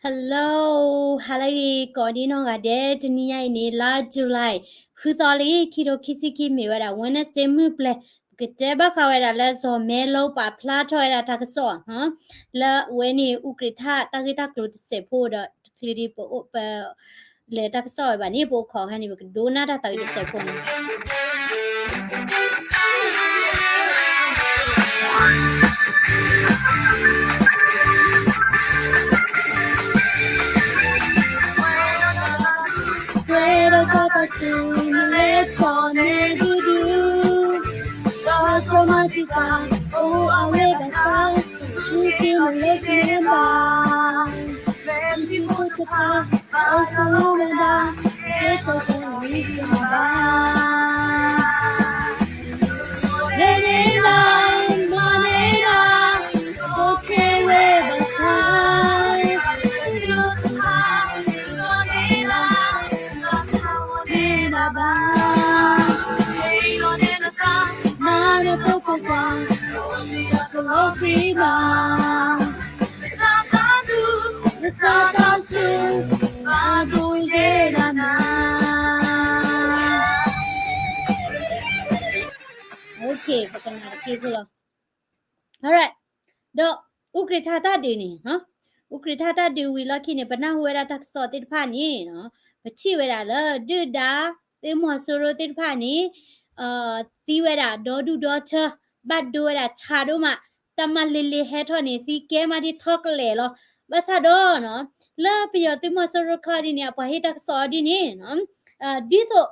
Hello, halai kodi no ga de tniya ni la July. Khutali kiro kisiki mi wera Wednesday mu ple. Kiteba kawera la so melo pa plato era takso, huh? La weni ukrita takita klut se po da kliri po pa le takso ba ni po kho hani do na ta takita se po no. Pero kata sumile tone dudu Kata matita o awe basa Uti malek neba Femsi putapa Asa lumeda Eto kawiti maba Nenena manena Okay we basa Nana Papa, Solo Prima, the Takasu, Adu Jedana. Okay, but another people. Alright, the Ukritata Dini, huh? Ukritata do we lucky in Pana where I tak sorted pani, no? But she were a do da, the more sorted pani. Ti wera do daughter but do it at Chaduma Tama Lily Hetoni si came at the talk lelo Basado no La Pio Timosoro Cardinia Pahita Sordini no Dito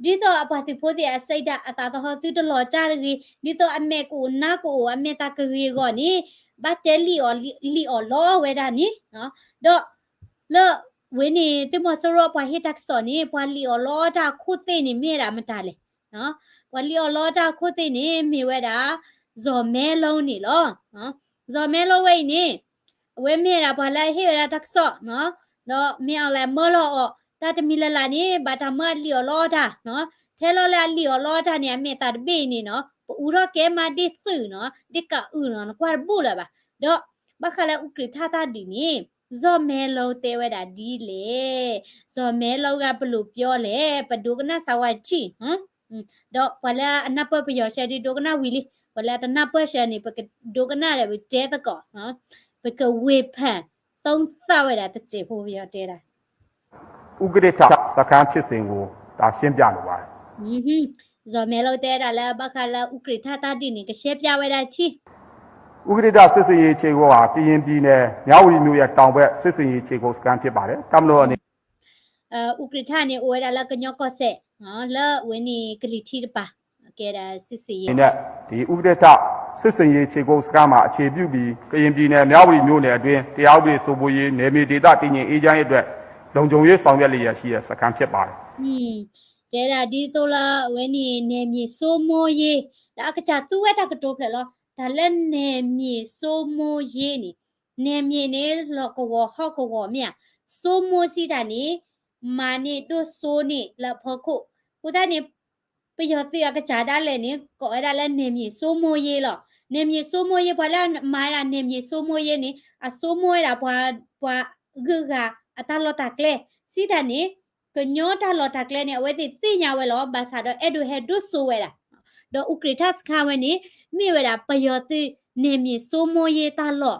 apatipodi asida atata hotu the lotari dito ameku naku ametakari goni but tell or law wedani no do lo Winnie Timosoro Pahita Soni Pali or Lota Kutini Mira Matale no Wali or Lota Kutini mi weda Zomelo ni lo Zomelo way ni we mira pala here at Taxo no me ala molo or that milani but a madly or Lota no tell all li or Lota near me that beanie no Uro came at this no Dika unon quar bulaba do Bakala Ukritata dini Zomelo te weda dile Zomelo gaplu piole padugna sawachi do pala anapa pyo shadi dogna wili pala tanapa shani pak dogna re bi te ta ko pak we phan tong sa we da te ho pyo te da ဥက္ကဋ္ဌစခန်းဖြစ်စဉ်ကိုဒါရှင်းပြလိုပါတယ် zo melo te da la bakala ukrita ta di ni ke she pya we da chi ဥက္ကဋ္ဌစစ်စင်ရေးခြေကုပ်ဟာကရင်ပြည်နယ်မြဝတီမြို့ရဲ့တောင်ဘက်စစ်စင်ရေးခြေကုပ်စခန်းဖြစ်ပါတယ်တမလို့အနေ ukrita ni o da la kanyo ko se la we ni kliti pa ke da sisi ye နဲ့ဒီဥက္ကဋ္ဌစစ်စင်ရေးခြေကုပ်စခန်းမှာအခြေပြုပြီးကရင်ပြည်နယ်မြဝတီမြို့နယ်အတွင်းတရားဥပဒေစိုးမိုးရေးနယ်မြေဒေသတည်ငြိမ်အေးချမ်းရေးအတွက်လုံခြုံရေးဆောင်ရွက်လျက်ရှိတဲ့စခန်းဖြစ်ပါတယ် ke da di so la we ni ne mi so mo ye da ka cha tu we ta ka to phle lo da le ne mi so mo ye ni ne mi ne lo ko wo ho ko wo mya so mo si da ni ma ni do so ni la pho ko ku da ni pe yo ti ka cha da le ni ko da le ne mi so mo ye lo ne mi so mo ye ba la ma da ne mi so mo ye ni a so mo da bwa gu ga ata lo ta kle si da ni que nyota lo takle ne we ti nya we lo ba sa do edu he do so we da do ukritas kha we ni mi we da payo ti ne mi so mo ye ta lo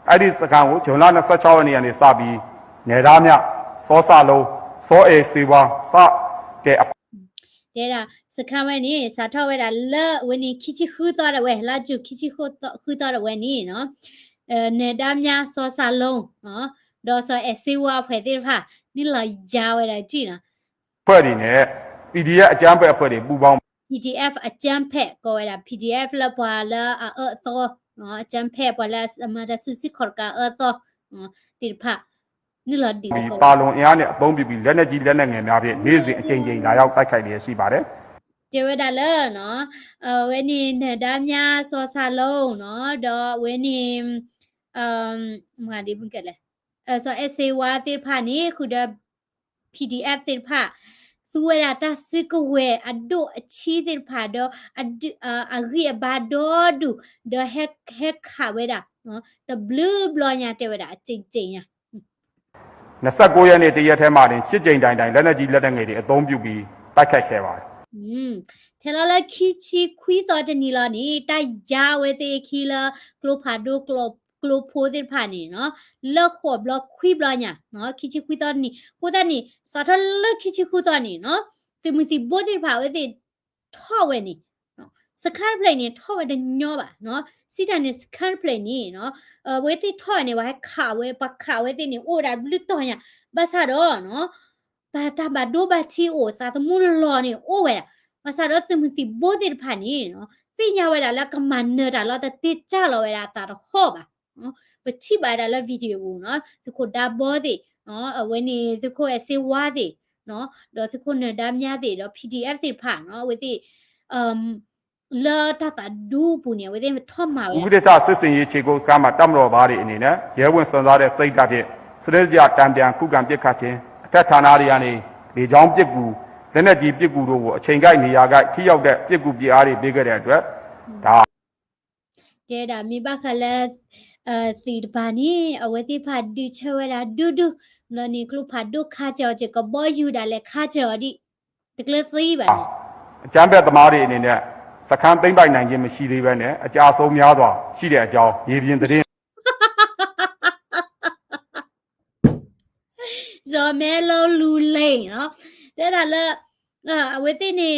အဲ့ဒီစခန်းကိုဂျွန်လ26ရက်နေ့ကနေစပြီးနယ်သားများစောစလုံးစောအေစေဝါစတဲ့ တဲ့da sakha we ni sa thaw we da la we ni kichi khu ta da we la ju kichi khu ta da we ni no ne da mya so sa long no do so e se wa phwe ti pha ni la ya we da ji na ဖွဲ့တွေနဲ့ PDF အကြမ်းဖက်အဖွဲ့တွေပူးပေါင်း PDF အကျန်းဖက်ကိုရတာ PDF la bwa la thoa အကျန်းဖက် bwa la မဒါစစ်စစ်ခေါ်ကthoa တိဖာနိလဒီ ပြီး ကို ပါလွန်အင်အားနဲ့အသုံးပြုပြီးလက်နက်ကြီးလက်နက်ငယ်များဖြင့်နေ့စဉ်အကြိမ်ကြိမ်လာရောက်တိုက်ခိုက်လျက်ရှိပါတယ် ကျေဝဒါလဲနော်ဝဲနေဒါမြစောစာလုံးနော်တော့ဝဲနေမာဒီဘုကလေဆို essay ဝါတိဖာနေခုဒ PDF တိဖာသူဝရတာစစ်ကဝဲအဒိုအချီတိဖာတော့အဂိဘဒဒူဒဟက်ခဝဲတာ နော် the blue block ညာတဲ့ဝဲတာအကျဉ်းကျဉ်းညာ 29ရက်နေ့တရက်ထဲမှာတင်10ကြိမ်တိုင်လက်နက်ကြီးလက်နက်ငယ်တွေအသုံးပြုပြီးတိုက်ခိုက်ခဲ့ပါတယ် ထဲလာလာခီချီခွီတော်တနီလာနေတိုက်ကြဝဲတဲ့ခီလာကလိုဖာဒိုကလိုဖိုတဲ့ဖာနေနော်လက်ခေါ်ဘလော့ခွီဘလော့ညာနော်ခီချီခွီတော်နီကိုတနီစာထလက်ခီချီခွီတော်နီနော်သူမစီဘိုတဲ့ဖာဝဲတဲ့ထောက်ဝဲနေနော်စကားပလေးနေထောက်ဝဲတဲ့ညောပါနော်စီတန်နေစကားပလေးနေနော်ဝဲတဲ့ထောက်နေဝဲခါဝဲပခါဝဲတဲ့နေအိုဒါဘလူးတော်ညာဘာသာတော့နော်ဘာတာဘာဒိုဘာချီအိုစာသမူလောနေအိုဝဲမဆာတော့သူမစီဘိုးတဲ့ဖာနေနော်သိညာဝဲတာလက်ကမန်နေတာလောတတိကြလောဝဲတာတာတော့ဟောပါနော်ပချိပါတာလဗီဒီယိုဘူးနော်သူကိုဒါဘောတဲ့နော်အဝဲနေသူကိုအစေဝါတဲ့နော်တော့သူကိုနဲ့ဒါမြားတဲ့တော့ PDF တဲ့ဖာနော်ဝဲတဲ့လာတာတာဒူပူနေဝဲတဲ့ထော့မှာဝဲ ဥပဒေတစစ်စင်ရေးခြေကုပ်စကားမှာတပ်မတော်သားတွေအနေနဲ့ရဲဝင်စွန်စားတဲ့စိတ်ဓာတ်ဖြင့်စနစ်ကြတံပြန်ခုခံပစ်ခတ်ခြင်းအထက်ဌာနတွေကနေလေကြောင်းပစ်ကူလက်နက်ကြီးပစ်ကူတို့ကိုအချိန်ကိုက်နေရာကိုက်ထိရောက်တဲ့ပစ်ကူပြအားတွေပေးခဲ့တဲ့အတွက်ဒါ တဲတာမိဘခလက်စီတပါနီအဝဲတိဖာဒီချဝဲတာဒူဒူနော်နီကလုဖာဒုခါကြောချကဘောယူတာလဲခါကြောဒီတကလစီပါနီ အကြမ်းဖက်သမားတွေအနေနဲ့စခန်းသိမ့်ပိုက်နိုင်ခြင်းမရှိသေးဘဲနဲ့အကြဆုံးများစွာရှိတဲ့အကြောင်းရေပြင်သတင်း ဇော်မဲလုံးလူလိန်နော်တဲ့တာလဲအဝဲတိနေ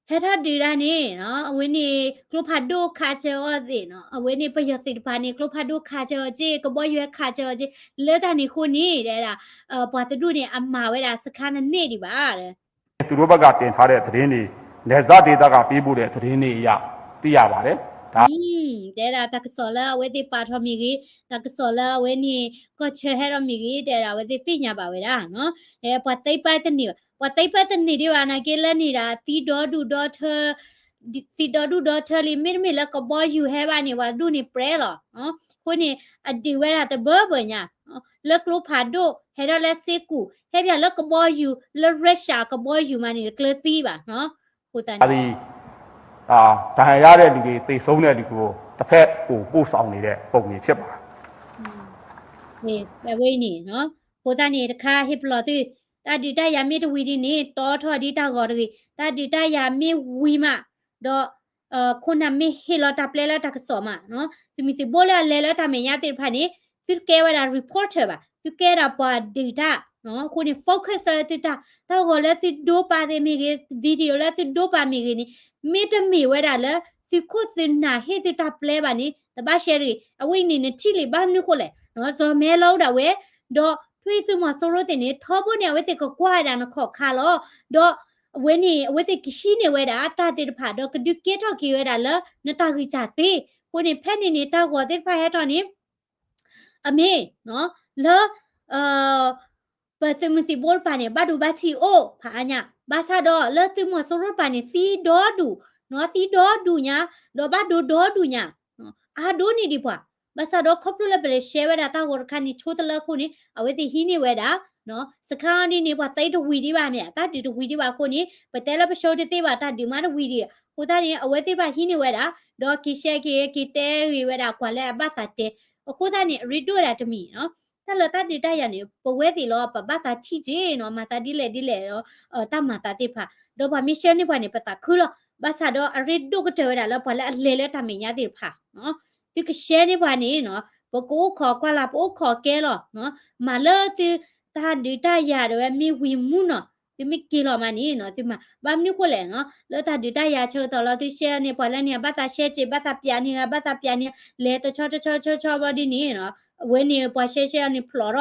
ဟဲ့တာဒီရာနေနော်အဝင်းနေကလုဖာဒုခါကြောဒီနော်အဝင်းနေပယတိတပါနေကလုဖာဒုခါကြောจีကဘောယူခါကြောจีလဲတာနေခုနေတဲ့တာပွားတဒုနေအမာဝဲတာစခန်းနေဒီပါတဲ့ သူတို့ဘက်ကတင်ထားတဲ့သတင်းတွေလက်ဇဒေတာကပေးပို့တဲ့သတင်းတွေအရသိရပါတယ်ဒါ တဲ့တာတကဆောလာဝဲတိပါထမီကြီးတကဆောလာဝဲနေကောချေဟဲရမီကြီးတဲ့တာဝဲတိပညာပါဝဲတာနော်ပွားတိတ်ပိုက်တနေပွားတိတ်ပိုက်တနေဒီဝါနာကေလဲနေတာတီဒေါ်ဒူဒေါ်ထတီဒေါ်ဒူဒေါ်ထလီမီမီလကဘောယူဟဲပါနေဝါဒူနေပရဲလောနော်ခုနေအဒီဝဲတာတဘောပညာလက်ကလိုဖာဒိုဟဲရလက်စေကူဟဲပြလကဘောယူလရက်ရှာကဘောယူမနေကလသီပါနော်ခုတန် ဒီဒဏ်ရာရတဲ့လူတွေသိဆုံးတဲ့လူကိုတစ်ဖက်ကိုပို့ဆောင်နေတဲ့ပုံတွေဖြစ်ပါတယ် ပဲဝေးနေနော်ကိုတနေတခါဟစ်ပလော်တီတာဒီတရမီတဝီဒီနေတောထော်ဒီတာကောဒီတာဒီတရမီဝီမတော့ခုနမီဟီလော်တာပလဲလာတကဆောမနော်သူမီတီဘိုလာလဲလာတာမညာတိဖာနေသူကဲဝလာ reporter ပါသူကဲတာပွားဒေတာနော်ခုနေ focus တိတာတော့ကိုလဲသူဒိုပါတဲ့မီကြီးဗီဒီယိုလဲသူဒိုပါမီကြီးနေမီတမီဝဲတာလဲသူခုစင်နာဟီတိတာပလဲပါနေတပါရှယ်ရီအဝိနေနေချိလီဘာနုကိုလဲနော်ဇော်မဲလောက်တာဝဲတော့ထွေးသူမဆိုရိုတင်နေထောဖို့နေဝဲတဲ့ကွာတာနခေါ်ခါလောတော့ဝဲနေဝဲတဲ့ကရှိနေဝဲတာတာတဲ့ဖာတော့ကဒုကေတော့ကေဝဲတာလနတာကြီးချသေးကိုနေဖက်နေနေတာကောတဲ့ဖာဟဲတော့နေအမေနော်လောပတ်သမစီဘောပါနေဘာဒူဘာချီအိုဖာညာဘာသာတော့လောသူမဆိုရိုပါနေသီဒေါ်ဒူနော်သီဒေါ်ဒူညာတော့ဘာဒူဒေါ်ဒူညာအာဒူနေဒီပွားဘာသာတော့ခေါပလူလပလေရှဲဝဲတာတာဝခါနီချိုတလခုနေအဝဲတိဟီနေဝဲတာနော်စခါနေနေပွားတိတ်တဝီဒီပါမြတ်တာဒီတဝီဒီပါခုနေပတဲလပရှောတိပါတာဒီမာတဝီဒီဟိုတာနေအဝဲတိပါဟီနေဝဲတာတော့ကိရှဲကီတဲဝီဝဲတာကွာလဲအပတ်တာတဲအခုတာနေရီဒိုတာတမီနော်တလတာဒီတရနေပဝဲတိလောပပတ်တာချီကြီးနော်မတာဒီလေတော့တမတာတိဖာတော့ဗမီရှဲနေပါနေပတာခူလောဘာသာတော့ရီဒိုကတဲဝဲတာလောပလဲလဲလဲတမီညာတိဖာနော်ဒီကရှဲနေပါနေနော်ပကိုးခေါ်ကွာလာပိုးခေါ်ကဲလောနော်မလဲတီတာဒီတရတော့မီဝီမှုနော်ဒီမီကီလောမနီနော်ဒီမှာဘာမနုကိုလဲနော်လောတာဒီတရချောတော်လောတီရှဲနေပါလဲနေဘာသာရှဲချေဘာသာပြနေဘာသာပြနေလဲတချောဘာဒီနေနော်ဝဲနေပွားရှဲနေဖလော်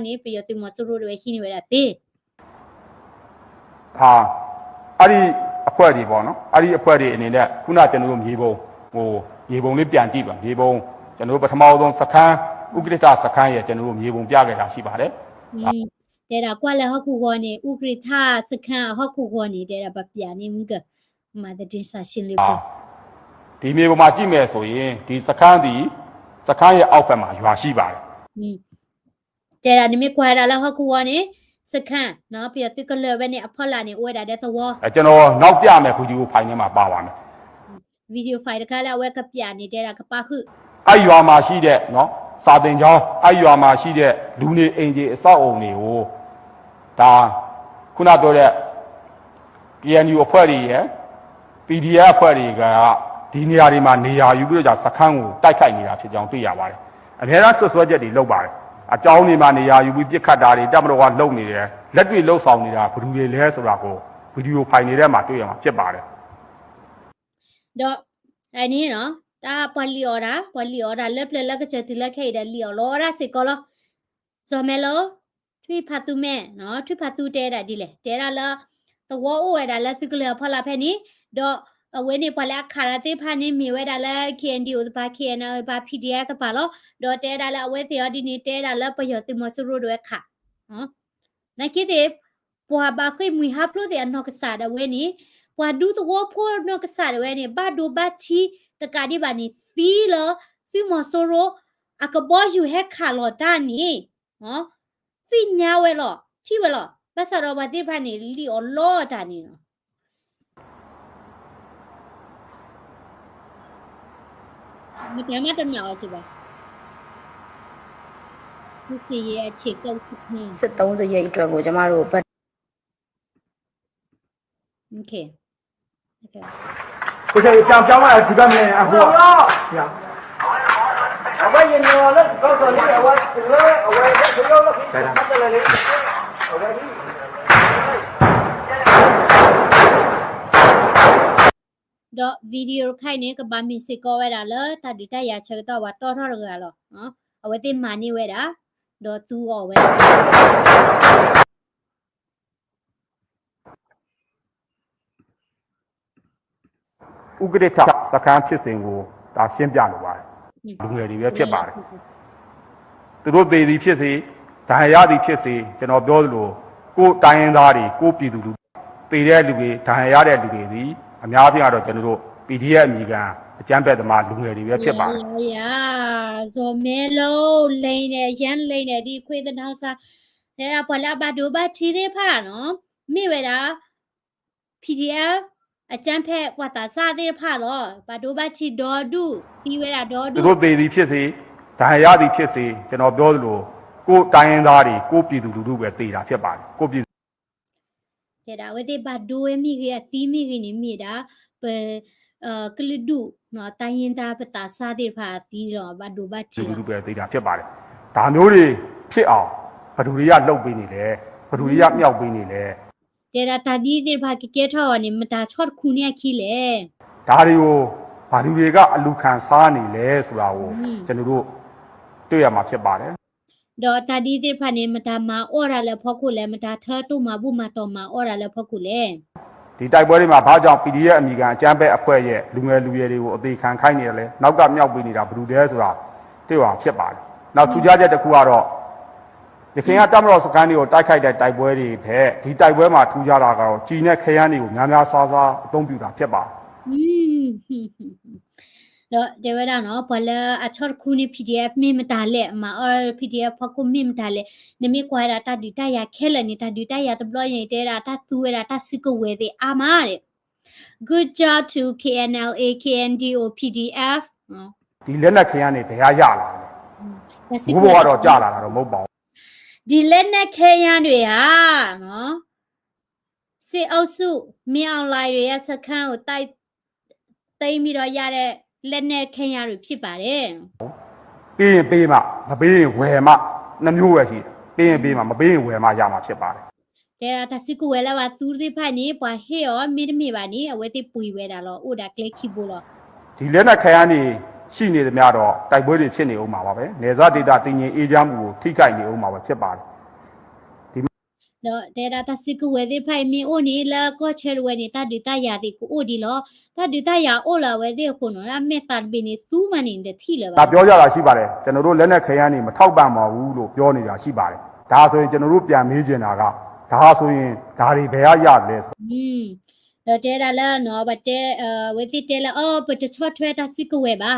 နေပြီးရဒီမဆူရိုတွေခင်းနေရတဲ့ဟာအဲ့ဒီအဖွဲ့တွေပေါ့နော်အဲ့ဒီအဖွဲ့တွေအနေနဲ့ခုနကျွန်တော်တို့မြေပုံရေပုံလေးပြန်ကြည့်ပါမြေပုံကျွန်တော်တို့ပထမဆုံးစခန်းဥက္ကဋ္ဌစခန်းရဲ့ကျွန်တော်တို့မြေပုံပြခဲ့တာရှိပါတယ်တဲ့တာကွာလဲဟခုကောနေဥက္ကဋ္ဌစခန်းဟခုကောနေတဲ့ဗပြနေမှုကမတဲ့တင်စာရှင်းလေးပေါ့ဒီမြေပုံမှာကြည့်မယ်ဆိုရင်ဒီစခန်းရဲ့အောက်ဘက်မှာရွာရှိပါတယ်တဲ့တာနိမကွာတာလဲဟခုကောနေစခန်းနော်ပြတိကလဲပဲနေအဖော်လာနေဝဲတာတဲ့သဘောကျွန်တော်နောက်ပြမယ်ခုဒီကိုဖိုင်ထဲမှာပါပါမယ်ဗီဒီယိုဖိုင်တခါလာဝဲကပြနေတဲ့တာကပါခု အဲ့ရွာမှာရှိတဲ့နော်စာတင်ကျောင်းအဲ့ရွာမှာရှိတဲ့လူနေအိမ်ကြီးအဆောက်အုံတွေကိုဒါခုနပြောတဲ့ KNU အဖွဲ့တွေရဲ့ PDF အဖွဲ့တွေကဒီနေရာတွေမှာနေရာယူပြီးတော့စခန်းကိုတိုက်ခိုက်နေတာဖြစ်ကြောင်းတွေ့ရပါတယ်အများအားဆွဆွဲချက်တွေလုပ်ပါတယ်အကြောင်းတွေမှာနေရာယူပြီးပြစ်ခတ်တာတွေတပ်မတော်ကလုပ်နေတယ်လက်တွေ့လှုပ်ဆောင်နေတာဘယ်သူတွေလဲဆိုတာကိုဗီဒီယိုဖိုင်နေတဲ့မှာတွေ့ရမှာဖြစ်ပါတယ် တော့အဲ့ဒီနော်ဒါပေါ်လီအော်ဒါလက်ပလက်ကချက်တိလက်ခဲတဲ့လီအော်လောရစေကောလောဇော်မဲလောထွေဖတ်သူမဲနော်ထွေဖတ်သူတဲတာဒီလေတဲတာလားတဝအိုဝဲတာလက်သူကလေးဖလာဖဲနီတော့အဝဲနေဖလာခါရတေဖာနေမြေဝဲတာလဲ KND ဥပ KN ဥပ PDF တပါလောတော့တဲတာလဲအဝဲတေဒီနေတဲတာလဲပယောတိမဆူရိုတွေခါနော်နိုင်ကိတဲ့ပွာဘာခွေမွေဟာပလို့တဲ့နောက်ကစားတဲ့ဝဲနီပွာဒူတဝဖို့နောက်ကစားတဲ့ဝဲနီဘာဒူဘာချီတကဒီဘာနီသီလောသီမဆူရိုအကဘောယူဟက်ခါလောတာနီနော်သီညာဝဲလောချီဝဲလောဘာသာတော့ဘာတိဖာနေလီအော်လောတာနီနော်မတမ်းမတမြောက်ချီပါဒီစီရဲ့အခြေကုတ်စခင်း စစ်30ရိတ်အတွက်ကိုကျမတို့ဘတ် Okay. Okay. ကိုယ်ကြောင်ကြောင်လာဒီဘက်မြင်အခုရအဝဲရင်ရောလက်ကောက်တော်လေးအဝဲအဝဲဒီလိုလို့ခက်တယ်လေအဝဲဒီတော့ဗီဒီယိုခိုင်နေကဘာမီစီကောဝဲတာလဲတဒီတရချက်တော့ဝါတော်ထော်ရရလောနော်အဝဲတိမာနေဝဲတာတော့သူကောဝဲဥက္ကဋ္ဌစခန်းဖြစ်စဉ်ကိုဒါရှင်းပြလိုပါတယ်လူငယ်တွေပဲဖြစ်ပါတယ်သူတို့ပေသည်ဖြစ်စေဒဏ်ရာသည်ဖြစ်စေကျွန်တော်ပြောသလိုကိုယ်တိုင်းရင်းသားတွေကိုပြည်သူလူပေတဲ့လူတွေဒဏ်ရာရတဲ့လူတွေသည်အများကြီးကတော့ကျွန်တော်တို့ PDF အမိခံအကျန်းဖက်သမားလူငယ်တွေပဲဖြစ်ပါတယ်ရာဇော်မဲလုံးလိန်နေရန်လိန်နေဒီခွေးတဲ့နောက်စားဒါဘလာဘဒူဘချီသေးဖာနော်မိဝဲတာ PDFအကျန်းဖက်ဝတ်တာစားသေးဖာလောဘဒူဘချီဒေါ်ဒူတီဝဲတာဒေါ်ဒူသူတို့ပေသည်ဖြစ်စေဒဏ်ရာသည်ဖြစ်စေကျွန်တော်ပြောသလိုကိုယ်တိုင်းရင်းသားတွေကိုပြည်သူလူထုပဲတေးတာဖြစ်ပါတယ်ကိုပြည်ဒါဝဲတဲ့ဘဒူဝဲမိကသီးမိကနေမိတာကလဒူနော်တိုင်းရင်သားပတာစားတဲ့ဖာသီးတော့ဘဒူဘချီလူထုပဲတေးတာဖြစ်ပါတယ်ဒါမျိုးတွေဖြစ်အောင်ဘဒူတွေကလှုပ်ပေးနေတယ်ဘဒူတွေကမြောက်ပေးနေတယ်ဒါတာဒီတဲ့ဖာကကဲထော်နေမတာချော့ခုနေခီလေဒါတွေကိုဘာလူတွေကအလူခံစားနေလဲဆိုတာကိုကျွန်တော်တို့တွေ့ရမှာဖြစ်ပါတယ်တော့တာဒီတဲ့ဖာနေမတာမာအော်ရလဲဖောက်ခုလဲမတာထားတူမာဘူးမတော်မာအော်ရလဲဖောက်ခုလဲဒီတိုက်ပွဲတွေမှာဘာကြောင့် PDF အမိခံအကျန်းဖက်အဖွဲ့ရဲ့လူငယ်လူရွယ်တွေကိုအသေးခံခိုင်းနေတယ်လဲနောက်ကမြောက်ပေးနေတာဘယ်လိုလဲဆိုတာတွေ့ရဖြစ်ပါတယ်နောက်ထူးခြားချက်တစ်ခုကတော့ရခိုင်ကတပ်မတော်စခန်းတွေကိုတိုက်ခိုက်တဲ့တိုက်ပွဲတွေပဲဒီတိုက်ပွဲမှာထူးခြားတာကတော့ကြီးနဲ့ခရမ်းတွေကိုများများစားစားအသုံးပြုတာဖြစ်ပါတယ်တော့ဒေဝဒါနော်ဘလအချော့ခုနေ PDF မိမတာလဲမအော် PDF ဖခုမိမတာလဲနမီကွာတာတဒီတရခဲလနေတာဒီတရတဘလရင်တဲတာတသူဝဲတာတစကဝဲတဲ့အာမာတဲ့ Good job to KNLA KNDO PDF ဒီလက်နက်ခရမ်းတွေဘယ်ရလာလဲဘိုးဘကတော့ကြာလာတာတော့မဟုတ်ပါဘူးဒီလက်နက်ခဲရန်တွေဟာနော်စေအုပ်စုမင်းအောင်လိုင်တွေရဲ့စခန်းကိုတိုက်သိမ်းပြီးတော့ရတဲ့လက်နဲ့ခင်းရတွေဖြစ်ပါတယ်ပေးရင်ပေးမှမပေးရင်ဝယ်မှနှမျိုးပဲရှိတယ်ပေးရင်ပေးမှမပေးရင်ဝယ်မှရမှာဖြစ်ပါတယ်ဒါတစီကူဝဲလာပါသူဒီဖိုင်နေပွာဟေရောမင်းမေပါနေအဝဲတိပူဝဲတာလောအိုဒါကလစ်ခိဘူးလောဒီလက်နဲ့ခရမ်းနေရှိနေသမျှတော့တိုက်ပွဲတွေဖြစ်နေအောင်ပါပဲနေစားဒေတာတင်ရင်အေးချမ်းမှုကိုထိခိုက်နေအောင်ပါပဲဖြစ်ပါတယ်တော့ဒါတစီကူဝဲဒီဖိုင်မီအိုနီလာကိုချဲဝဲနေတာဒီတရာဒီကိုအိုဒီလောတာဒီတရာအိုလာဝဲဒီခုနော်အမေတာဘီနီသူမနေတဲ့ထိလေပါဒါပြောကြတာရှိပါတယ်ကျွန်တော်တို့လက်နဲ့ခရမ်းနေမထောက်ပံ့ပါဘူးလို့ပြောနေတာရှိပါတယ်ဒါဆိုရင်ကျွန်တော်တို့ပြန်မေးချင်တာကဒါဆိုရင်ဒါတွေဘယ်ရလဲဆိုတော့တဲလာနော်ဗတဲဝဲတိတဲလာအော်ပတချော့ထွဲတစီကူဝဲပါ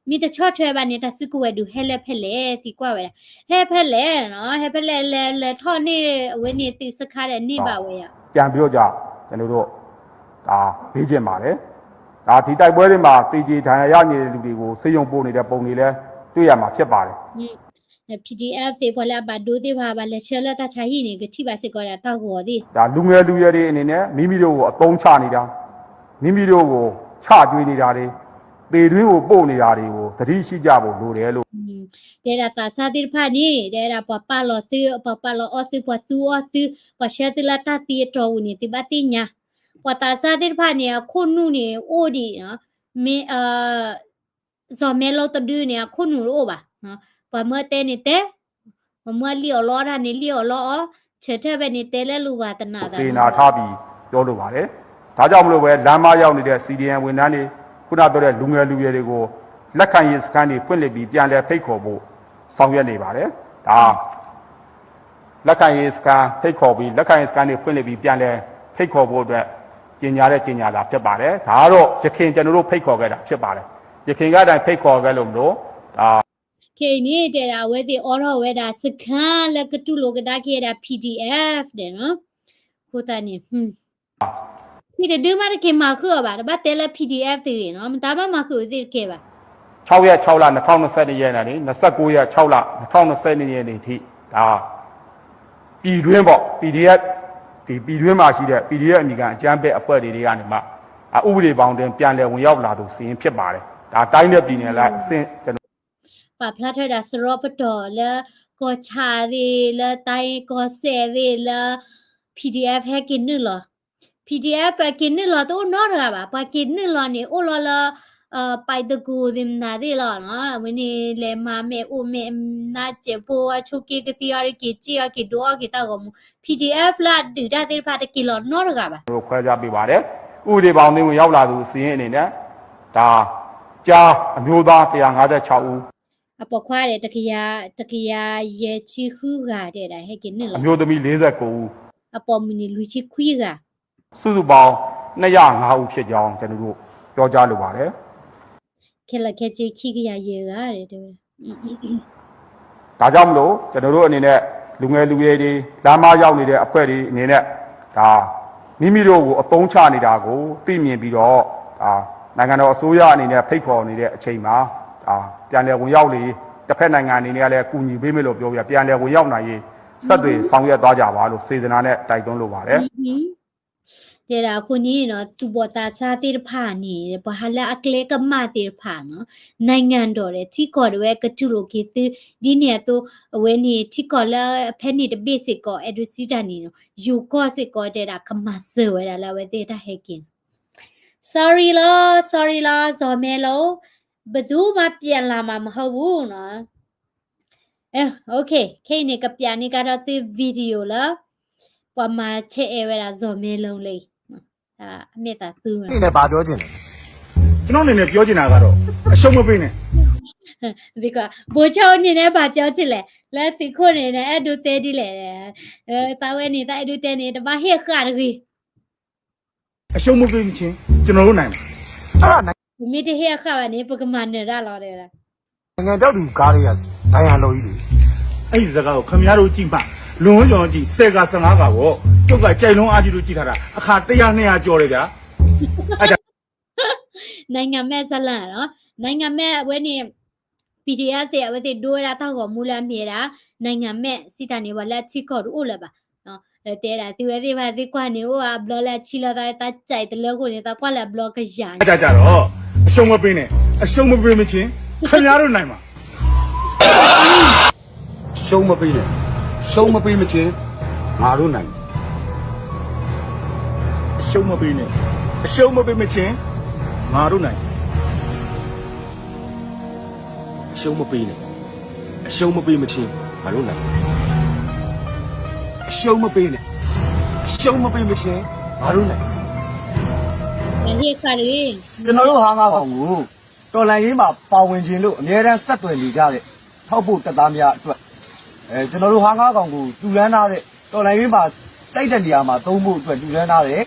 မိတချော့ထွဲပါနေတာစကူဝဲဒူဟဲလက်ဖက်လေစီကွာဝဲဟဲဖက်လေနော်ဟဲဖက်လေလေထော်နေဝဲနေတိစခါတဲ့နေပါဝဲရပြန်ပြောကြကျွန်တော်တို့ဒါဘေးကျင်ပါတယ် ဒါဒီတိုက်ပွဲတွေမှာတေကြီးဒဏ်ရာရနေတဲ့လူတွေကိုစေယုံပို့နေတဲ့ပုံတွေလည်းတွေ့ရမှာဖြစ်ပါတယ် PDF တွေပေါ်လာပါဒိုးတွေပါပါလက်ချဲလက်တချာဟိနေကတိပါစကောတာတောက်ကိုဒီ ဒါလူငယ်လူရွယ်တွေအနေနဲ့မိမိတို့ကိုအသုံးချနေတာမိမိတို့ကိုချကျွေးနေတာတွေပေတွင်းကိုပို့နေတာတွေကိုသတိရှိကြဖို့လိုတယ်လို့ တဲ့တာသာစာတိဖာနေတဲ့တာပပလောစီပပလောအစီပသူအစီပရှက်တလာတတီတော်ဦးနေတိပတိညာပတာစာတိဖာနေခုနုနေအိုဒီနော်မေဇော်မဲလောတဒူနေခုနုရောပါနော်ပမတဲနေတဲ့မမလီအော်လောရနေလီအော်လောချက်ထက်ပဲနေတဲလဲလူပါတနာတာ စေနာထားပြီးပြောလိုပါတယ်ဒါကြောင့်မလို့ပဲလမ်းမရောက်နေတဲ့ CDN ဝန်ထမ်းတွေခုနပြောတဲ့လူငယ်လူရွယ်တွေကိုလက်ခံရေးစခန်းတွေဖွင့်လှစ်ပြီးပြန်လည်ဖိတ်ခေါ်ဖို့ဆောင်ရွက်နေပါတယ်ဒါလက်ခံရေးစခန်းဖိတ်ခေါ်ပြီးလက်ခံရေးစခန်းတွေဖွင့်လှစ်ပြီးပြန်လည်ဖိတ်ခေါ်ဖို့အတွက်ကြေညာတာဖြစ်ပါတယ်ဒါကတော့ရခင်ကျွန်တော်တို့ဖိတ်ခေါ်ခဲ့တာဖြစ်ပါတယ်ရခင်ကတိုင်ဖိတ်ခေါ်ခဲ့လို့မလို့ဒါ ခေနေတဲ့တာဝဲဒီအော်ရောဝဲတာစခန်းလက်ကတူလိုကတာခေတာ PDF တဲ့နော်ကိုတန်နေဒီဒူမာကေမာခုပါဘာတဲလဲ PDF တွေနော်ဒါမှမခုဒီကေပါ 6ရက်6လ2022ရက်နေ့29ရက်6လ2022ရက်နေ့ထိဒါပြည်တွင်းပေါ့ PDF ဒီပြည်တွင်းမှာရှိတဲ့ PDF အမိကအကျန်းပဲအဖွဲ့တွေကနေမှဥပဒေပေါင်းတင်ပြန်လည်ဝင်ရောက်လာသူစီရင်ဖြစ်ပါတယ်ဒါတိုင်းနဲ့ပြည်နယ်လိုက်အဆင့်ကျွန်တော် ပါဖလာထဒါစရောပတော်လဲကိုချာဒီလဲတိုင်းကိုဆဲဒီလဲ PDF ဟက်ကင်းနော် PDF ဟက်ကင်းနော်တော့နော်ရပါပါကင်းနော်နေအိုလာလာပိုက်တကူဒီနာဒီလာနော်ဝင်းနေလေမမဲအိုမဲနာချေပိုအချုကေကတိရကေချီအကေဒိုအကေတာကမ PDF လာဒူဒါတေဖာတကီလောနော်ရပါ တို့ခွဲခြားပေးပါတယ်ဥပဒေပေါင်းတင်ဝင်ရောက်လာသူစီရင်အနေနဲ့ဒါကြားအမျိုးသား156ဦး အပေါ်ခွာတဲ့တကရာရဲ့ချီခူကတဲ့ဟက်ကင်းနော် အမျိုးသမီး49ဦး အပေါ်မီနီလူချီခွေးက စုစုပေါင်း205ဦးဖြစ်ကြောင်းကျွန်တော်တို့ပြောကြားလိုပါတယ် ခဲလက်ခဲချီခိကရရေကတဲ့တဲ့ ဒါကြောင့်မလို့ကျွန်တော်တို့အနေနဲ့လူငယ်လူရွယ်တွေလမ်းမရောက်နေတဲ့အဖွဲ့တွေအနေနဲ့ဒါမိမိတို့ကိုအသုံးချနေတာကိုသိမြင်ပြီးတော့ဒါနိုင်ငံတော်အစိုးရအနေနဲ့ဖိတ်ခေါ်နေတဲ့အချိန်မှာဒါပြန်လည်ဝင်ရောက်လေတစ်ဖက်နိုင်ငံအနေနဲ့လည်းကူညီပေးမယ်လို့ပြောပြပြန်လည်ဝင်ရောက်နိုင်ရေးဆက်တွေဆောင်ရွက်သွားကြပါလို့စေတနာနဲ့တိုက်တွန်းလိုပါတယ် တဲ့ဒါခုနီးနော်သူပေါ်တာစာတိဖာနေဘာလာအကလေကမတိဖာနော်နိုင်ငံတော်တဲ့တီကော်ရဲကတူလိုကေသဒီနေတော့အဝဲနေတီကော်လာဖဲနေတဘေစစ်ကောအဒူစီတနီနော်ယူကောစစ်ကောတဲ့ဒါကမဆဝဲလာဝဲတဲ့တာဟက်ကင် sorry လာဇော်မဲလောဘဒူမပြန်လာမှာမဟုတ်ဘူးနော်okay ခေနေကပြန်နေကတော့ဒီဗီဒီယိုလားပမာချဲဝဲတာဇော်မဲလုံးလေးဒါအမြတ်သာသူးမှာ 你那把表情呢？ ကျွန်တော်အနေနဲ့ပြောချင်တာကတော့အရှုံးမပေးနဲ့ ဒီကဘိုးချောင်းနေနဲ့ဗာကြောက်ချစ်လဲလက်တီခွနေနဲ့အဲ့ဒူတဲဒီလဲတာဝဲနေတဲ့အဲ့ဒူတဲနေတပါဟက်ခါရကြီး အရှုံးမပေးမချင်းကျွန်တော်တို့နိုင်ပါ 啊，那 မိတဟက်ခါကနေပကမန်နေရလာတယ်လား 人家到底干的呀？大家乐意的。 အဲ့ဒီစကားကိုခင်ဗျားတို့ကြည့်မှလွန်ကျွံကြည့်10က15ကပေါ့ကျုပ်ကကြိုက်လုံးအားကြီးလို့ကြည့်ထားတာအခါ100 200ကျော်တယ်ဗျာအဲ့ဒါ နိုင်ငံမဲ့ဇလန်နော်နိုင်ငံမဲ့ဝဲနေ PDF တဲ့ဝဲတဲ့ဒိုးရတော့ကမူလမြေတာနိုင်ငံမဲ့စီတန်နေဝလက်ချီကောတို့လဲပါနော်တဲတာဒီဝဲဒီပါဒီကွာနေဟိုကဘလော့လက်ချီလာတဲ့တကြိုက်တယ်လို့ကိုနေတာကွာလက်ဘလော့ကရန် ကြတော့အရှုံးမပေးနဲ့အရှုံးမပေးမချင်းခင်ဗျားတို့နိုင်ပါ ရှုံးမပေးနဲ့ရှုံးမပေးမချင်းငါတို့နိုင် အရှုံးမပေးနဲ့အရှုံးမပေးမချင်းငါတို့နိုင် အရှုံးမပေးနဲ့အရှုံးမပေးမချင်းမလို့နိုင် အရှုံးမပေးနဲ့အရှုံးမပေးမချင်းဘာလို့လဲ ဟက်ခါလေး ကျွန်တော်တို့ဟာငါကောင်ကိုတော်လန်ရေးမှာပါဝင်ခြင်းလို့အများအားဆက်သွယ်နေကြတဲ့ထောက်ဖို့တပ်သားများအတွက်ကျွန်တော်တို့ဟာငါကောင်ကိုတူလန်းထားတဲ့တော်လန်ရေးမှာတိုက်တဲ့နေရာမှာသုံးဖို့အတွက်တူလန်းထားတဲ့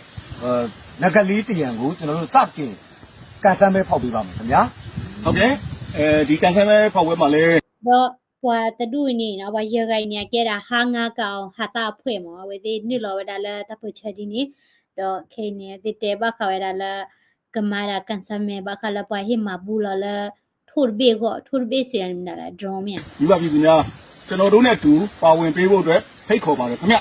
ငကလေးတရံကိုကျွန်တော်တို့စတင်ကန်ဆယ်မဲဖောက်ပေးပါမယ်ခင်ဗျာ ဟုတ်ကဲ့ဒီကန်ဆယ်မဲဖောက်ဝဲမှာလဲ တော့ပွာတဒူနေနော်ဘာရခိုင်နေကြတာဟာငါကောင်ဟာတာဖွဲ့မောဝဲဒီနိလောဝဲတာလဲတပချဒီနေတော့ခေနေတိတေဘခဝဲတာလဲက Gamara Kansame Bakala Pahima Bula la Turbe Turbe Sandala Dromia. မိဘပြည်သူများကျွန်တော်တို့နဲ့အတူပါဝင်ပေးဖို့အတွက်ဖိတ်ခေါ်ပါတယ်ခင်ဗျ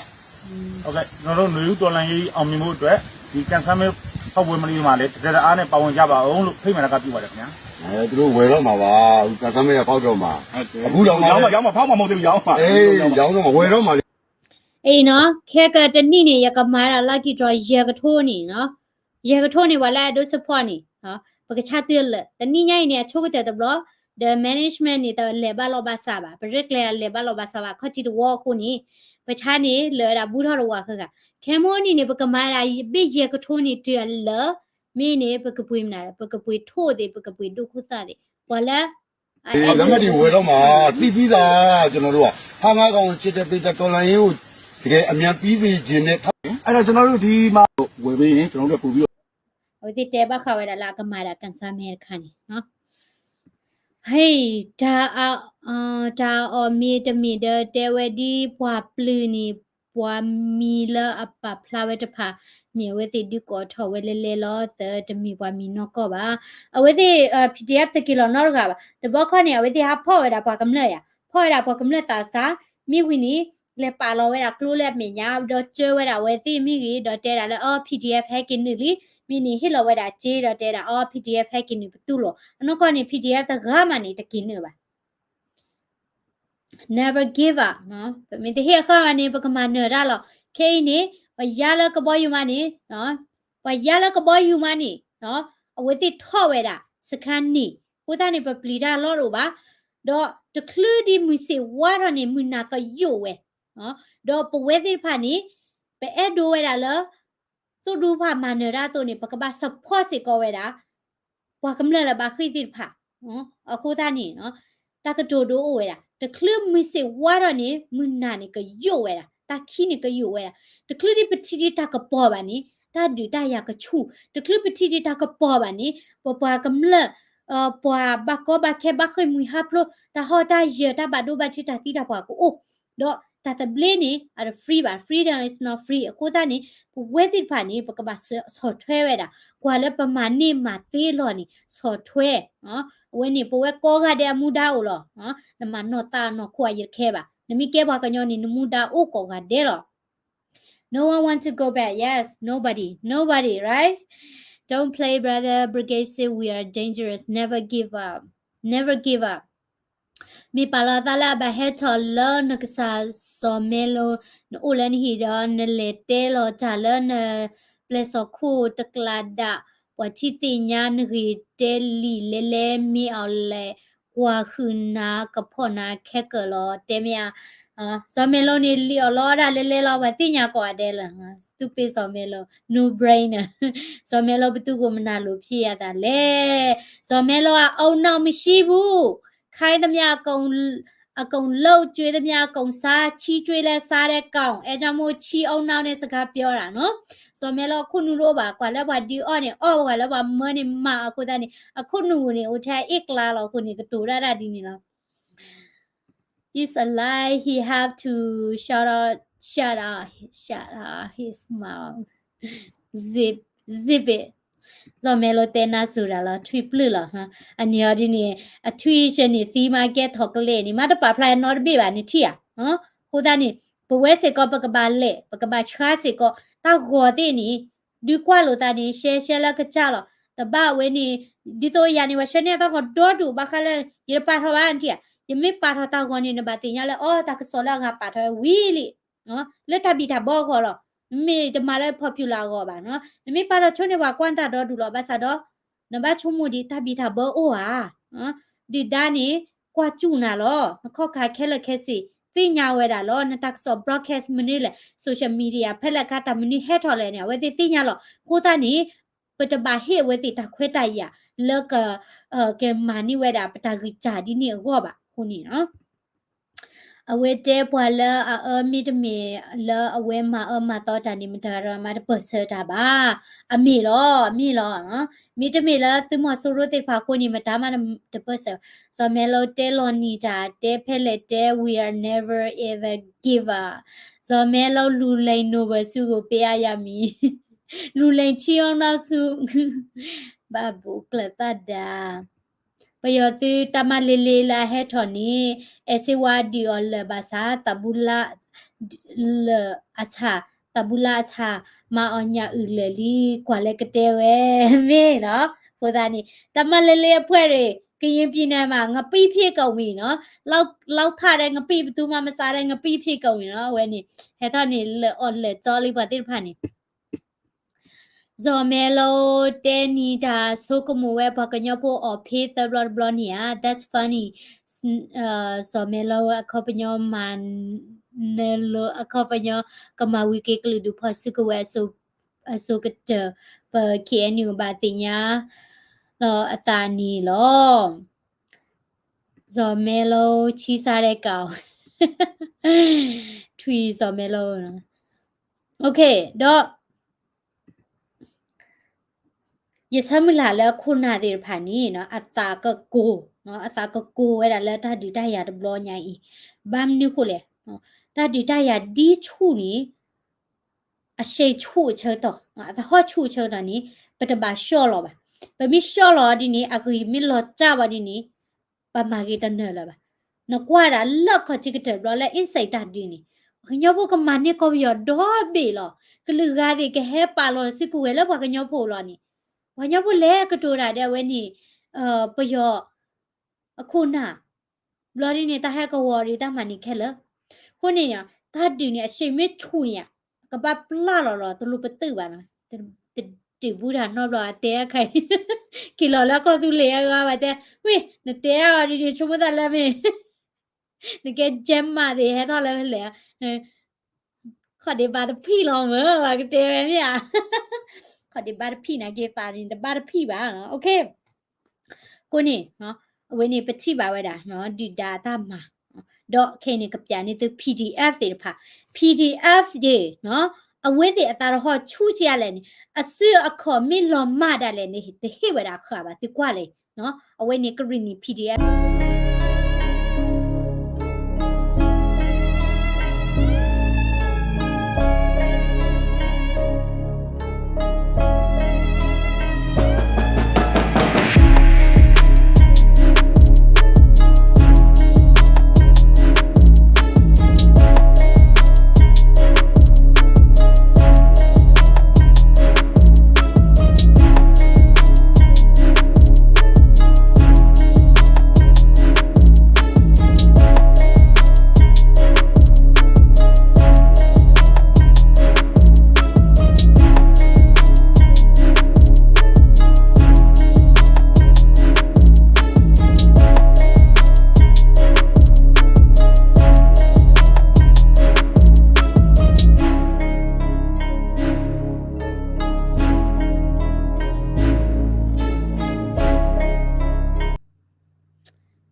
ဟုတ်ကဲ့ကျွန်တော်တို့လူဦးတော်လိုင်းရေးအောင်မြင်မှုအတွက်ဒီကန်ဆယ်မဲပတ်ဝန်းမလေးမှာလည်းတကယ်အားနဲ့ပါဝင်ကြပါအောင်လို့ဖိတ်မှန်တာကပြုပါတယ်ခင်ဗျာ သူတို့ဝယ်တော့မှာပါကစားမရပေါက်တော့မှာအခုတော့ ရောင်းမှာဖောက်မှာမဟုတ်သေးဘူးရောင်းမှာ အေးရောင်းတော့ဝယ်တော့မှာ Eh no, Keka the Nini Yakamara Lucky Draw Yagatoni, no? Yagatoni wala do supponi, no? Pagachatil, the Nina in a chocolate at the block, the management is the Lebalo Basaba, particularly Lebalo Basaba, Cotty the walk huni, but Hani, Lera Buddha Waka. Camoni Nebukamara, big Yagatoni to a love, meaning Pakapuina, Pakapui Todi, Pakapui Dukusadi. Wala. လက်မှတ်တွေဝယ်တော့မှာတိပြီးသားကျွန်တော်တို့ကဟာငါကောင်ချစ်တဲ့ပိတ်တော်လိုင်းရေးကိုတကယ်အမြန်ပြီးစီခြင်းနဲ့ အဲ့တော့ကျွန်တော်တို့ဒီမှာ ဝယ်ပေးရင်ကျွန်တော်တို့ပို့ပြီး With the Teba Kawada Lakamara can some American, no? Hey, da or meet the Dewedi, Pua Pluni, Pua Mila, Apa, Plaweta, me with the Duke or Towele Law, the Miwa Minokova, with the PDF the Kilo Norgava, the Boconia with the Apoid Apakamlea, Poid Apakamleta, sa, me winnie. Le palo a clue let me now, dot joe with the migi, dot data all PDF hacking newly, meaning hilo with a J dot data all PDF hacking tulo, and no con PDF the gamani the kinuba. Never give up, no? But me the here honey become dollar. Kane, but yalla boy you money, no? But yalla boy you money, no? With it toweda, second with any plida loruba, dot the clue dim we say what on him munaka you. Do Poweti Pani, but Edo Edala, so do Pa Manerato ni Pacaba supposi goveda, Pacamela Bakiti Pa, a Hotani, no? Takato do Oeda. The clue we say what on him munanica yoeda, Takinica yoeda. The clue petiti taka pobani, that do Dayaka chu, the clue petiti taka pobani, Papa Poa Bacoba Kebakim we haplo, the hota yeta badu bachita tita paco. Oh, do. That the blaney are free, but freedom is not free. A Kotani, wedded pani, Pacabas, so tweda, Qualapa mani, Matiloni, so twe, when you poet coga de mudaulo, the man nota no quiet keba. The Mikeba canyon in the muda okoga delo. No one wants to go back. Yes, nobody, right? Don't play, brother. Brigade say we are dangerous. Never give up. Never give up. Mi palatala baheto learn kasa so melo ulen hida nelete lo talen pleso ku teklada watiti nyan ri teli lele mi ole kwa khuna kapona kekelo temia so melo ni li oloda lele lo watinya ko adela stupid so melo no brainer so melo bitu ko mna lo phit ya ta le so melo a au naw mshi bu ခိုင်းသမျှအကုန်လှုပ်ကျွေးသမျှအကုန်စားချီးကျွေးလဲစားတဲ့ကောင်အဲကြောင့်မို့ချီအောင်နောက်နဲ့စကားပြောတာနော်ဆိုမဲလို့ခုနူလို့ပါကွာလည်းပါဒီအော့နဲ့အော့ကွာလည်းပါမနေမအခုတည်းနေအခုနူနေဟိုထဲအကလာလို့ခုနေကတူရတာဒီနေလား He's a lie he have to shut out his mouth zip it so melo tena sura la thui plu la ha anya di ni a thui shen ni thi ma get thok le ni ma ta pa phla no be ba ni thi ya ha ho da ni bwe se ko pa ka ba le pa ka ba chha se ko ta go ti ni du kwa lo ta ni she la ka cha lo ta ba we ni di to ya ni wa shen ne ta ko do du ba kha le yir pa tho ba an thi ya yimi pa tho ta go ni ne ba ti nya le o ta ka so la nga pa tho wi li no le ta bi ta bo ko lo me the mala popular go ba no me para chone ba kwanta do du lo ba sa do na ba chumu di ta bi ta bo o ha di da ni kwa chu na lo kho kha khele khesi ti nya we da lo na tak so broadcast mini le social media phela ka ta mini he tho le ne we ti nya lo ko ta ni pata ba he we ti ta khwe ta ya le ka ke mani we da pata gi cha di ni go ba khu ni no away day pala mi de me la away ma to ta ni mtara ma de perseta ba ami lo mi de me la tu mo so ro te pha ko ni ma da ma de perse so melo te lo ni ta te phele te we are never ever give up so melo lu lai no ba su ko pe ya mi lu lai chi on na su babu kleta da payotu tamalele la hetoni esiwadi ol basa tabula le acha tabula acha ma onya uleli kwale ketewe me no ကိုသားနေတမလေးလေးအဖွဲတွေကရင်ပြည်နယ်မှာငပိဖြစ်ကုန်ပြီနော်လောက်ထတဲ့ငပိဘသူမှမစားတဲ့ငပိဖြစ်ကုန်ပြီနော်ဝဲနေဟဲ့တော့နေအော်လေကြောလေးပါတိဖာနေဇော်မဲလိုတဲနီတာဆိုကမူဝဲဘကညဖို့အဖေးတဘလဘလနီယာ that's funny ဇော်မဲလိုအခုပညောမန်နဲလိုအခုပညောကမဝီကေကလူဒူဖဆုကဝဲဆိုကတပကေနူဘာတင်ညာလောအတာနီလောဇော်မဲလိုချီစားတဲ့ကောင်ထွီဇော်မဲလိုနော်โอเคတော့ยสมลาแล้วคุณนาติผานี่เนาะอัตตาก็โกเนาะอัตตาก็โกไว้ละแล้วถ้าดีได้ยาดบลอใหญ่บามนี่คุเลยเนาะถ้าดีได้ยาดีชูนี่อเชชูเชอต่อถ้าฮอชูเชอตอนนี้ปะตะบาชอลอบ่ปะมิชอลอดินี่อะกุมิลอจ้าบ่ดินี่ปะมาเกตเนละบ่เนาะกว่าดาลอกขอจิกเตบลอและอินไซต์ตาดินี่ขยอบ่ก็มานี่ก็ยอดอเบลอกลือกาดิกะเฮปาลอสิกูเวละบ่ก็ยอโพลอนี่ဝညဘလဲကတိုရာတဲ့ဝဲနီပယောအခုနာဘလော်ဒီနေတာဟဲကဝရီတာမနီခဲလခုနေညာတာဒီနေအရှိမချူညာကပပလာလောတလူပတူပါနော်တိဘူးတာနော်ဘလောတဲခိုင်ကီလောလာကောသူလေရပါတဲ့ဝေးနတဲရဒီချုံမတလာမေနကဲဂျမ်မာဒီဟဲတော့လည်းလေခေါ်ဒီပါတဖီလောမဘာကတဲရမြขอดิบาร์พี่นะเกตาดินบาร์พี่บ้าเนาะโอเคกูนี่เนาะเวนี่ปฏิบ่าไว้ดาเนาะดิ data มาดอกเคนี่กับยานี่ตัว PDF สิพะ PDF เดเนาะအဝဲတဲ့အတာဟောချူချရလဲနေအစွအခေါ်မိလောမတာလဲနေတဟိဝဒါခါပါတိကွာလေနော်အဝဲနေကရီနီ PDF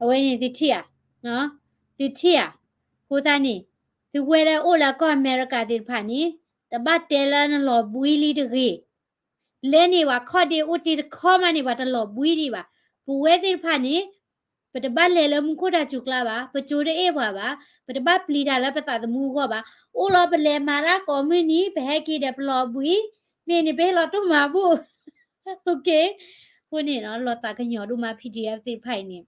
အဝဲနေတိထီယာနော်တိထီယာကိုသားနေဒီဝဲလဲအိုလာကောအမေရိကတိဖာနီတပတ်တဲလာနလောဘူီလီတကြီးလဲနေဝါခေါ်ဒီဥတီခေါ်မနေပါတလောဘူီဒီပါဘူဝဲတိဖာနီပတပတ်လဲလမှုခိုတာချူကလာပါပချိုတဲ့အေးပါပါပတပတ်ပလီတာလဲပတာတမှုခေါ်ပါအိုလောပလဲမာလာကောမီနီဘဲကီတဲ့ပလောဘူီမင်းနေဘဲလောတူမာဘူးโอเคခုနေနော်လောတာကညော်တို့မှာ PDF တိဖိုင်နေ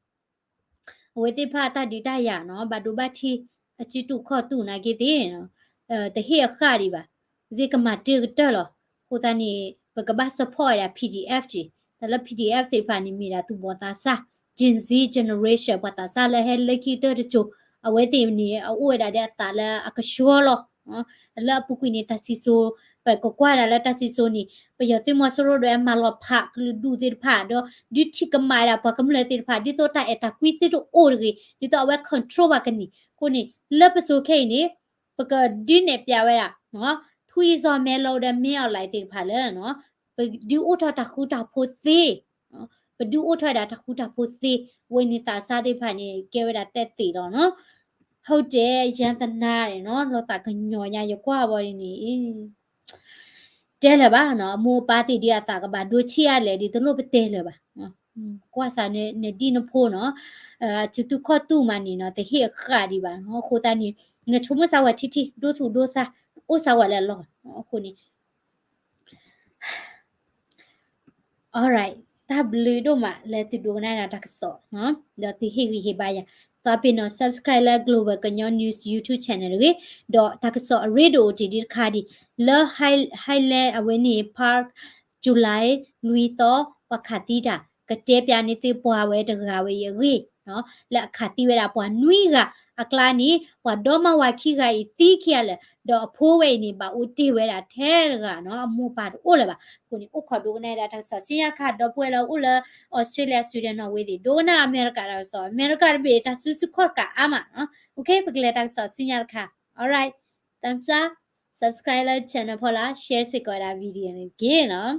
ဝေတိဖာတာဒီတရနော်ဘာဒူဘတ်တီအချီတုခော့တူနာကေတေနော်တဟိအခါဒီပါဇေကမတေတလောကိုတနီဘကဘတ်စဖော်ရ PDF ကြီးတလ PDF စေဖာနီမီရာသူဘောတာစာ Gen Z generation ဘောတာစာလဲဟဲလက်ခီတေချိုအဝဲတိနီအဝဲဒါတဲ့တာလဲအကရှောလောနော်လပုကွီနေတစီဆိုပဲကိုကွာလာတစီဆိုနီပယတိမဆရိုဒဲမလောဖာကလူဒူတိဖာတော့ဒီချိကမာရာပကမလေတိဖာဒီတော့တာအတာကွီတိတို့အိုရီဒီတော့အဝဲ control ပါကနီကိုနေလပဆိုခဲနေပကဒီနေပြဝဲတာနော်ထွီဇော်မဲလောဒမင်းအောင်လိုက်တိဖာလဲနော်ဒီအိုတာတခုတာဖို့သေးနော်ဘဒူအိုတာတခုတာဖို့သေးဝိနေတာစားတိဖာနေကဲဝဲတာတက်တီတော့နော်ဟုတ်တယ်ရန်တနာရယ်နော်လောတာကညော်ညာရကွာပေါ်နေတဲလပါနော်အမိုးပါတိဒီအတာကဘာဒိုချီရလေဒီတို့ပတဲလပါနော်ကွာစာနေဒီနဖိုးနော်ချူတူခော့တူမနီနော်တဟိခါဒီပါနော်ခိုတနီနချုံမဆာဝတီတီဒိုသူဒိုစာအိုဆာဝလဲလောနော်ခုနီ all right W တို့မှာလဲသူတို့နာတာကစောနော်တော့ဒီဟေဟေပါရသွားပြီးတော့ subscribe လဲ global canyon news YouTube channel တွေတော့တကစော radio ဒီခါဒီ le highland awani park july လူတော့ပခတိတာကတဲ့ပြနေတဲ့ပွားဝဲတကားဝဲရေနော်လက်ခတိဝဲတာပွားနွီကအကလာနီပွားတော့မဝခိကီတီးခရလဲတော့အဖိုးဝဲနေပါဦးတီဝဲတာထဲကနော်အမှုပါတော့လဲပါကိုနေဥခဒိုနေတာတဆဆင်းရခတော့ပွဲလို့ဦးလဩစတြေးလျဆွီဒင်နော်ဝေးဒီဒိုနာအမေရိကတော့ဆိုအမေရိကဘေတာဆူစခေါ်ကအမနော်โอเคပကလေတဆဆင်းရခ alright တမ်စာ subscribe ချန်နယ်ဖော်လာ share စကောတာဗီဒီယိုနဲ့ဂေနော်